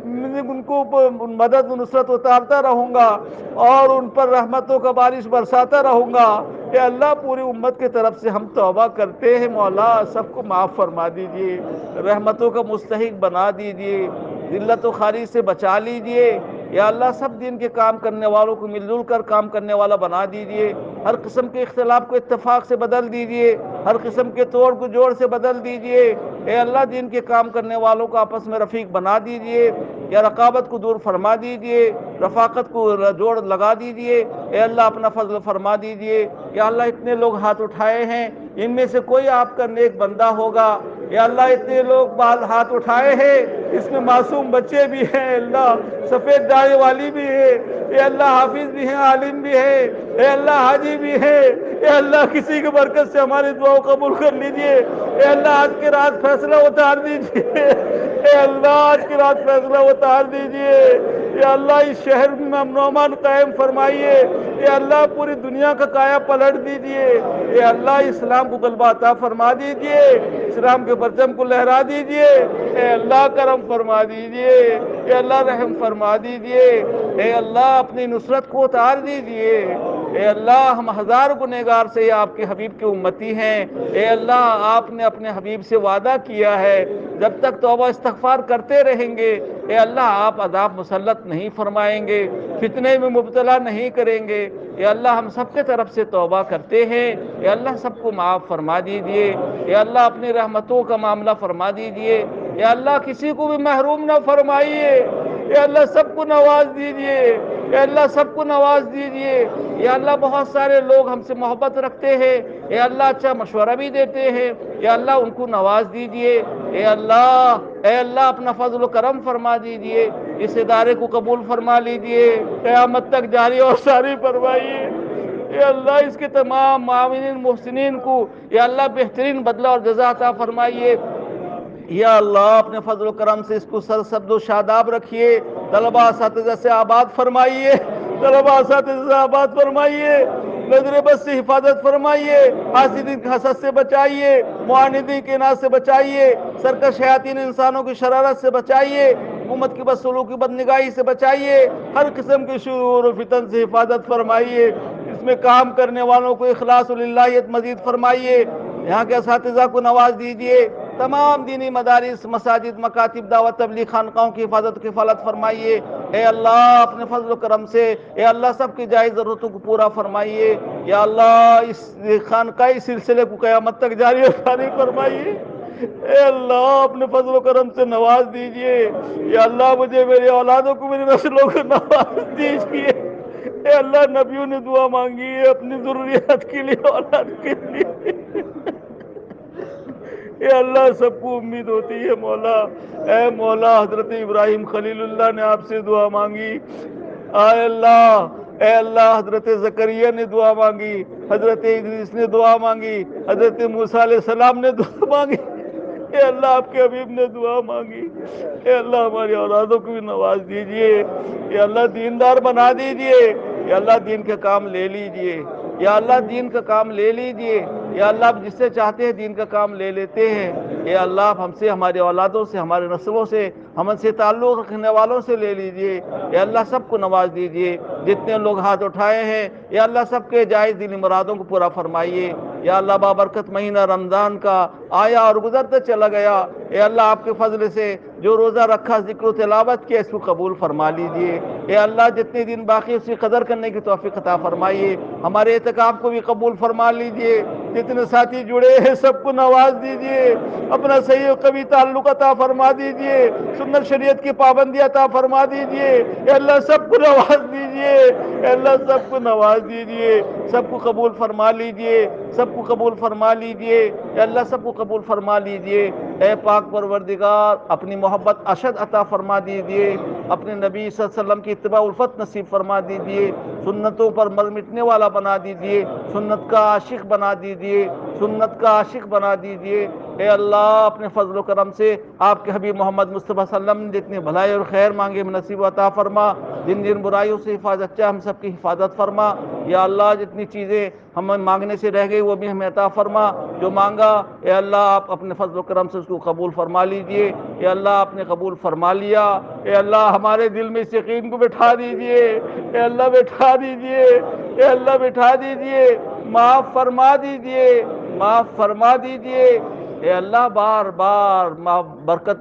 ان کو مدد و نصرت اتارتا رہوں گا اور ان پر رحمتوں کا بارش برساتا رہوں گا، اے اللہ پوری امت کی طرف سے ہم توبہ کرتے ہیں مولا سب کو معاف فرما دیجئے، رحمتوں کا مستحق بنا دیجئے، ذلت و خاری سے بچا لیجئے، یا اللہ سب دین کے کام کرنے والوں کو مل جل کر کام کرنے والا بنا دیجئے، ہر قسم کے اختلاف کو اتفاق سے بدل دیجئے، ہر قسم کے توڑ کو جوڑ سے بدل دیجئے، اے اللہ دین کے کام کرنے والوں کو آپس میں رفیق بنا دیجئے، یا رقابت کو دور فرما دیجئے، رفاقت کو جوڑ لگا دیجئے، اے اللہ اپنا فضل فرما دیجئے، یا اللہ اتنے لوگ ہاتھ اٹھائے ہیں ان میں سے کوئی آپ کا نیک بندہ ہوگا، یا اللہ اتنے لوگ بعض ہاتھ اٹھائے ہیں، اس میں معصوم بچے بھی ہیں اللہ، سفید داڑھی والی بھی ہے، اے اللہ حافظ بھی ہیں، عالم بھی ہے، اے اللہ حاجی بھی ہے، اے اللہ کسی کی برکت سے ہماری دعا قبول کر لیجئے، اے اللہ آج کے رات فیصلہ اتار دیجئے، اے اللہ آج کی رات فیصلہ اتار دیجئے، اے اللہ اس شہر میں امن و امان قائم فرمائیے، اے اللہ پوری دنیا کا کایا پلٹ دیجئے، اے اللہ اسلام کو غلبہ عطا فرما دیجئے، اسلام کے پرچم کو لہرا دیجئے، اے اللہ کرم فرما دیجئے، اے اللہ رحم فرما دیجئے، اے اللہ اپنی نصرت کو اتار دیجئے، اے اللہ ہم ہزار گنہگار سے آپ کے حبیب کی امتی ہیں، اے اللہ آپ نے اپنے حبیب سے وعدہ کیا ہے جب تک توبہ استغفار کرتے رہیں گے اے اللہ آپ عذاب مسلط نہیں فرمائیں گے، فتنے میں مبتلا نہیں کریں گے، اے اللہ ہم سب کے طرف سے توبہ کرتے ہیں، اے اللہ سب کو معاف فرما دیجئے، اے اللہ اپنی رحمتوں کا معاملہ فرما دیجئے، اے اللہ کسی کو بھی محروم نہ فرمائیے، اے اللہ سب کو نواز دیجئے، اے اللہ سب کو نواز دیجئے، اے اللہ بہت سارے لوگ ہم سے محبت رکھتے ہیں، اے اللہ اچھا مشورہ بھی دیتے ہیں، اے اللہ ان کو نواز دیجئے، اے اللہ اپنا فضل و کرم فرما دیجئے، اس ادارے کو قبول فرما لیجئے، قیامت تک جاری اور ساری فرمائیے، اے اللہ اس کے تمام معاونین محسنین کو یا اللہ بہترین بدلہ اور جزا عطا فرمائیے، یا اللہ اپنے فضل و کرم سے اس کو سرسبز و شاداب رکھیے، طلبہ اساتذہ سے آباد فرمائیے، طلبہ اساتذہ سے آباد فرمائیے، نظر بد سے حفاظت فرمائیے، حاسدین کے حسد سے بچائیے، معاندین کے ناز سے بچائیے، سرکش شیاطین انسانوں کی شرارت سے بچائیے، حکومت کی بدسلوکی بدنگاہی سے بچائیے، ہر قسم کے شرور و فتن سے حفاظت فرمائیے، اس میں کام کرنے والوں کو اخلاص و للہیت مزید فرمائیے، یہاں کے اساتذہ کو نواز دیجئے، تمام دینی مدارس مساجد مکاتب دعوت تبلیغ خانقاہوں کی حفاظت و کفالت فرمائیے، اے اللہ اپنے فضل و کرم سے اے اللہ سب کی جائز ضرورتوں کو پورا فرمائیے، یا اللہ اس خانقاہی سلسلے کو قیامت تک جاری و ساری فرمائیے، اے اللہ اپنے فضل و کرم سے نواز دیجئے، یا اللہ مجھے میرے اولادوں کو میری نسلوں کو نواز دیجئے، اے اللہ نبیوں نے دعا مانگی ہے اپنی ضروریات کے لیے اولاد کے لیے، اے اللہ سب کو امید ہوتی ہے مولا، اے مولا حضرت ابراہیم خلیل اللہ نے آپ سے دعا مانگی، اے اللہ حضرت زکریا نے دعا مانگی، حضرت ادریس نے دعا مانگی، حضرت موسیٰ علیہ السلام نے دعا مانگی، اے اللہ آپ کے حبیب نے دعا مانگی، اے اللہ ہماری اولادوں کو بھی نواز دیجئے، اے اللہ دیندار بنا دیجئے، یا اللہ دین کا کام لے لیجئے، یا اللہ دین کا کام لے لیجئے، یا اللہ آپ جس سے چاہتے ہیں دین کا کام لے لیتے ہیں، اے اللہ آپ ہم سے ہمارے اولادوں سے ہمارے نسلوں سے ہم سے تعلق رکھنے والوں سے لے لیجئے، اے اللہ سب کو نواز دیجئے، جتنے لوگ ہاتھ اٹھائے ہیں یا اللہ سب کے جائز دینی مرادوں کو پورا فرمائیے، یا اللہ بابرکت مہینہ رمضان کا آیا اور گزرتا چلا گیا، اے اللہ آپ کے فضل سے جو روزہ رکھا ذکر و تلاوت کیا اس کو قبول فرما لیجئے، اے اللہ جتنے دن باقی اس کی قدر کرنے کی توفیق عطا فرمائیے، ہمارے اعتکاف کو بھی قبول فرما لیجئے، جتنے ساتھی جڑے ہیں سب کو نواز دیجئے، اپنا صحیح و قوی تعلق عطا فرما دیجئے، سنت شریعت کی پابندی عطا فرما دیجئے، اے اللہ سب کو نواز دیجئے، اے اللہ سب کو نواز دیجئے، سب کو قبول فرما لیجئے، سب کو قبول فرما لیجئے، اے اللہ سب کو قبول فرما لیجئے، اے پاک پروردگار اپنی محبت اشد عطا فرما دیجئے، اپنے نبی صلی اللہ علیہ وسلم کی اتباع الفت نصیب فرما دیجئے، سنتوں پر مر مٹنے والا بنا دیجئے، سنت کا عاشق بنا دیجئے، سنت کا عاشق بنا دیجئے، اے اللہ اپنے فضل و کرم سے آپ کے حبیب محمد مصطفیٰ صلی اللہ علیہ وسلم نے جتنی بھلائی اور خیر مانگے میں نصیب عطا فرما، جن جن برائیوں سے حفاظت چاہ ہم سب کی حفاظت فرما، یا اللہ جتنی چیزیں ہمیں مانگنے سے رہ گئی وہ بھی ہمیں عطا فرما، جو مانگا اے اللہ آپ اپنے فضل و کرم سے اس کو قبول فرما لیجئے، اے اللہ آپ نے قبول فرما لیا، اے اللہ ہمارے دل میں اس یقین کو بٹھا دیجئے، اے اللہ بٹھا دیجئے، اے اللہ بٹھا دیجئے، معاف فرما دیجئے، معاف فرما دیجئے، اے اللہ بار بار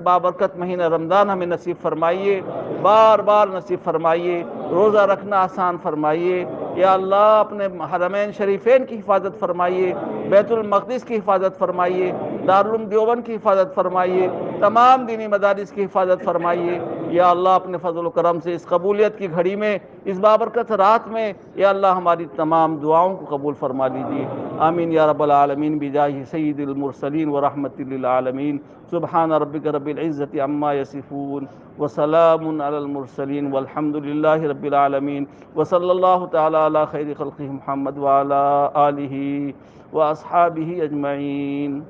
بابرکت مہینہ رمضان ہمیں نصیب فرمائیے، بار بار نصیب فرمائیے، روزہ رکھنا آسان فرمائیے، یا اللہ اپنے حرمین شریفین کی حفاظت فرمائیے، بیت المقدس کی حفاظت فرمائیے، دارالعلوم دیوبند کی حفاظت فرمائیے، تمام دینی مدارس کی حفاظت فرمائیے۔ یا اللہ اپنے فضل و کرم سے اس قبولیت کی گھڑی میں، اس بابرکت رات میں یا اللہ ہماری تمام دعاؤں کو قبول فرما لیجیے۔ آمین یا رب العالمین بجاہ سید المرسلین ورحمۃ للعالمین۔ سبحان ربک رب العزت عما یصفون وسلام علی المرسلین والحمد للہ رب العالمین، وصلی اللہ تعالی علی خیر خلقہ محمد وعلی آلہ واصحابہ اجمعین۔